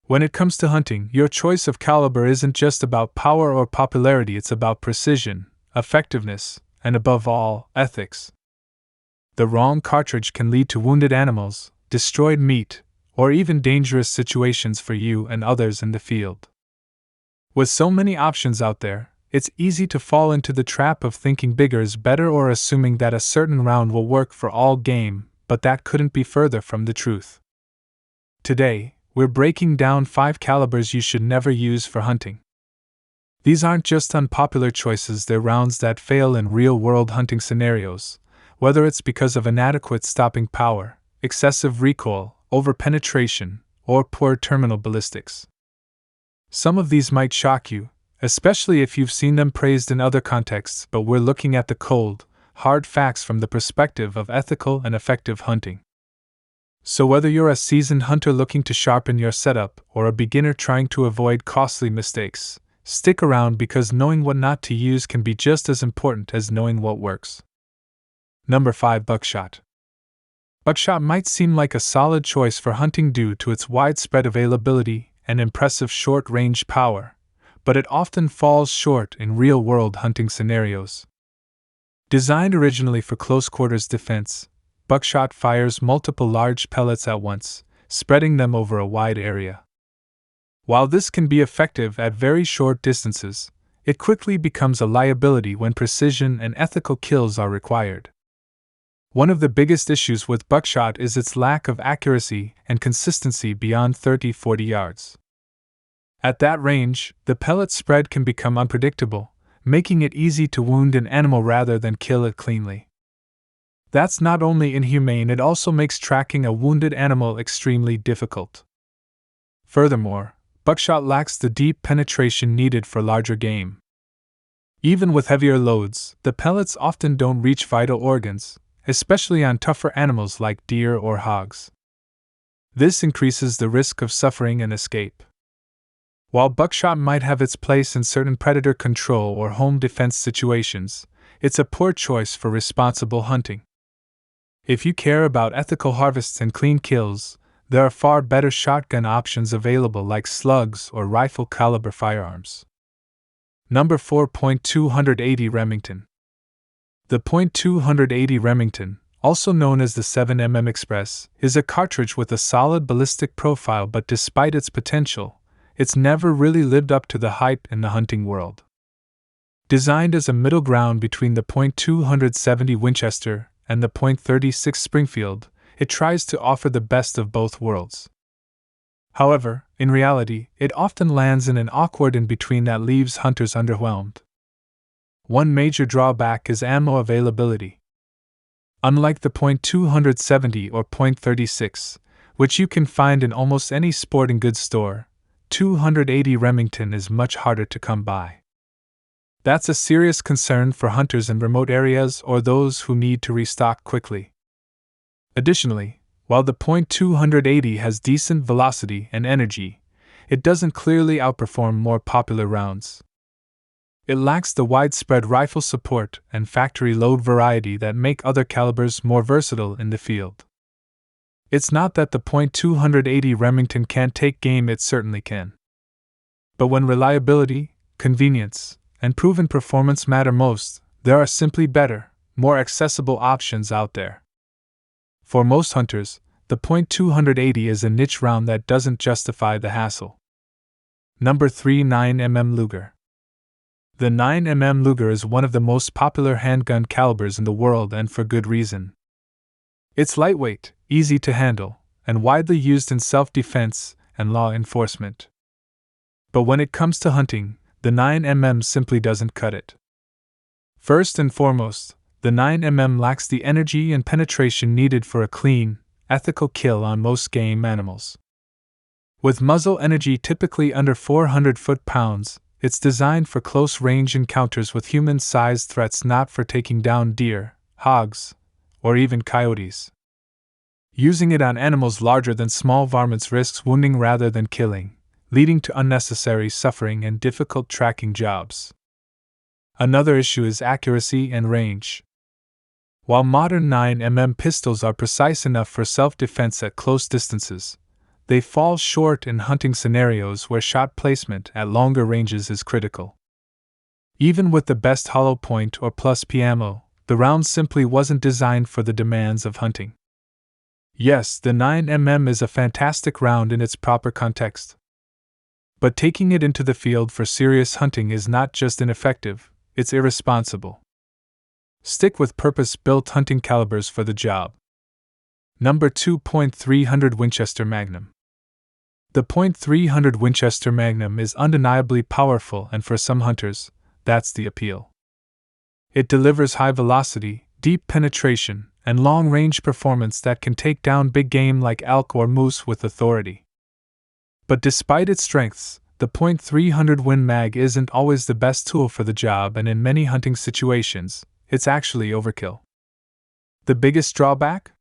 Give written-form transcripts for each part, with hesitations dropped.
When it comes to hunting, your choice of caliber isn't just about power or popularity, it's about precision, effectiveness, and above all, ethics. The wrong cartridge can lead to wounded animals, destroyed meat, or even dangerous situations for you and others in the field. With so many options out there, it's easy to fall into the trap of thinking bigger is better or assuming that a certain round will work for all game, but that couldn't be further from the truth. Today, we're breaking down 5 calibers you should never use for hunting. These aren't just unpopular choices, they're rounds that fail in real-world hunting scenarios, whether it's because of inadequate stopping power, excessive recoil, overpenetration, or poor terminal ballistics. Some of these might shock you, especially if you've seen them praised in other contexts, but we're looking at the cold, hard facts from the perspective of ethical and effective hunting. So whether you're a seasoned hunter looking to sharpen your setup or a beginner trying to avoid costly mistakes, stick around because knowing what not to use can be just as important as knowing what works. Number 5. Buckshot. Buckshot might seem like a solid choice for hunting due to its widespread availability and impressive short-range power, but it often falls short in real-world hunting scenarios. Designed originally for close-quarters defense, buckshot fires multiple large pellets at once, spreading them over a wide area. While this can be effective at very short distances, it quickly becomes a liability when precision and ethical kills are required. One of the biggest issues with buckshot is its lack of accuracy and consistency beyond 30-40 yards. At that range, the pellet spread can become unpredictable, making it easy to wound an animal rather than kill it cleanly. That's not only inhumane, it also makes tracking a wounded animal extremely difficult. Furthermore, buckshot lacks the deep penetration needed for larger game. Even with heavier loads, the pellets often don't reach vital organs, especially on tougher animals like deer or hogs. This increases the risk of suffering and escape. While buckshot might have its place in certain predator control or home defense situations, it's a poor choice for responsible hunting. If you care about ethical harvests and clean kills, there are far better shotgun options available like slugs or rifle caliber firearms. Number 4. .280 Remington. The .280 Remington, also known as the 7mm Express, is a cartridge with a solid ballistic profile, but despite its potential, it's never really lived up to the hype in the hunting world. Designed as a middle ground between the .270 Winchester and the .36 Springfield, it tries to offer the best of both worlds. However, in reality, it often lands in an awkward in-between that leaves hunters underwhelmed. One major drawback is ammo availability. Unlike the .270 or .36, which you can find in almost any sporting goods store, .280 Remington is much harder to come by. That's a serious concern for hunters in remote areas or those who need to restock quickly. Additionally, while the .280 has decent velocity and energy, it doesn't clearly outperform more popular rounds. It lacks the widespread rifle support and factory load variety that make other calibers more versatile in the field. It's not that the .280 Remington can't take game, it certainly can. But when reliability, convenience, and proven performance matter most, there are simply better, more accessible options out there. For most hunters, the .280 is a niche round that doesn't justify the hassle. Number 3. 9mm Luger. The 9mm Luger is one of the most popular handgun calibers in the world, and for good reason. It's lightweight, easy to handle, and widely used in self-defense and law enforcement. But when it comes to hunting, the 9mm simply doesn't cut it. First and foremost, the 9mm lacks the energy and penetration needed for a clean, ethical kill on most game animals. With muzzle energy typically under 400 foot-pounds, it's designed for close-range encounters with human-sized threats, not for taking down deer, hogs, or even coyotes. Using it on animals larger than small varmints risks wounding rather than killing, leading to unnecessary suffering and difficult tracking jobs. Another issue is accuracy and range. While modern 9mm pistols are precise enough for self-defense at close distances, they fall short in hunting scenarios where shot placement at longer ranges is critical. Even with the best hollow point or plus P ammo, the round simply wasn't designed for the demands of hunting. Yes, the 9mm is a fantastic round in its proper context. But taking it into the field for serious hunting is not just ineffective, it's irresponsible. Stick with purpose-built hunting calibers for the job. Number 2. .300 Winchester Magnum. The .300 Winchester Magnum is undeniably powerful, and for some hunters, that's the appeal. It delivers high velocity, deep penetration, and long-range performance that can take down big game like elk or moose with authority. But despite its strengths, the .300 Win Mag isn't always the best tool for the job, and in many hunting situations, it's actually overkill. The biggest drawback?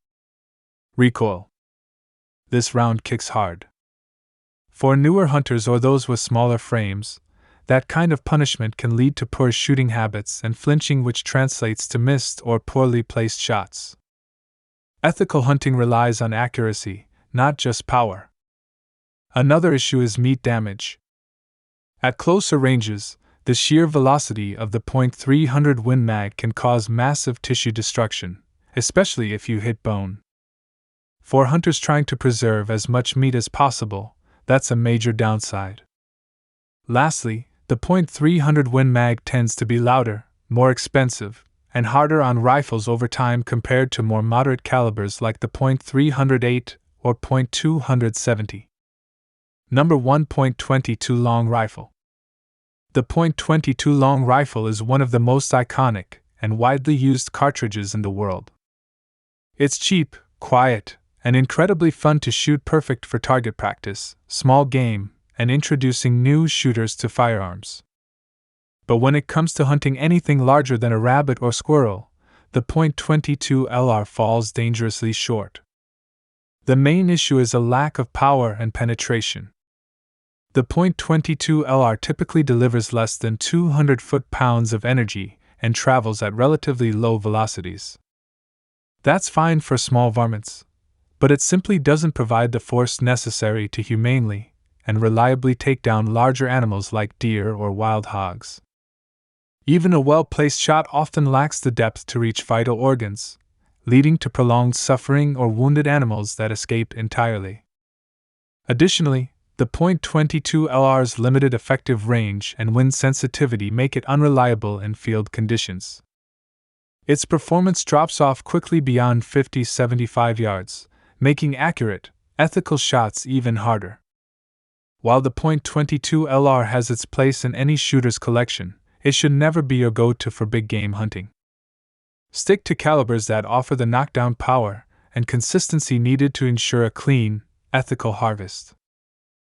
Recoil. This round kicks hard. For newer hunters or those with smaller frames, that kind of punishment can lead to poor shooting habits and flinching, which translates to missed or poorly placed shots. Ethical hunting relies on accuracy, not just power. Another issue is meat damage. At closer ranges, the sheer velocity of the .300 Win Mag can cause massive tissue destruction, especially if you hit bone. For hunters trying to preserve as much meat as possible, that's a major downside. Lastly, the .300 Win Mag tends to be louder, more expensive, and harder on rifles over time compared to more moderate calibers like the .308 or .270. Number 1. .22 Long Rifle. The .22 Long Rifle is one of the most iconic and widely used cartridges in the world. It's cheap, quiet, and incredibly fun to shoot, perfect for target practice, small game, and introducing new shooters to firearms. But when it comes to hunting anything larger than a rabbit or squirrel, the .22 LR falls dangerously short. The main issue is a lack of power and penetration. The .22 LR typically delivers less than 200 foot-pounds of energy and travels at relatively low velocities. That's fine for small varmints, but it simply doesn't provide the force necessary to humanely and reliably take down larger animals like deer or wild hogs. Even a well-placed shot often lacks the depth to reach vital organs, leading to prolonged suffering or wounded animals that escape entirely. Additionally, the .22 LR's limited effective range and wind sensitivity make it unreliable in field conditions. Its performance drops off quickly beyond 50-75 yards, making accurate, ethical shots even harder. While the .22 LR has its place in any shooter's collection, it should never be your go-to for big game hunting. Stick to calibers that offer the knockdown power and consistency needed to ensure a clean, ethical harvest.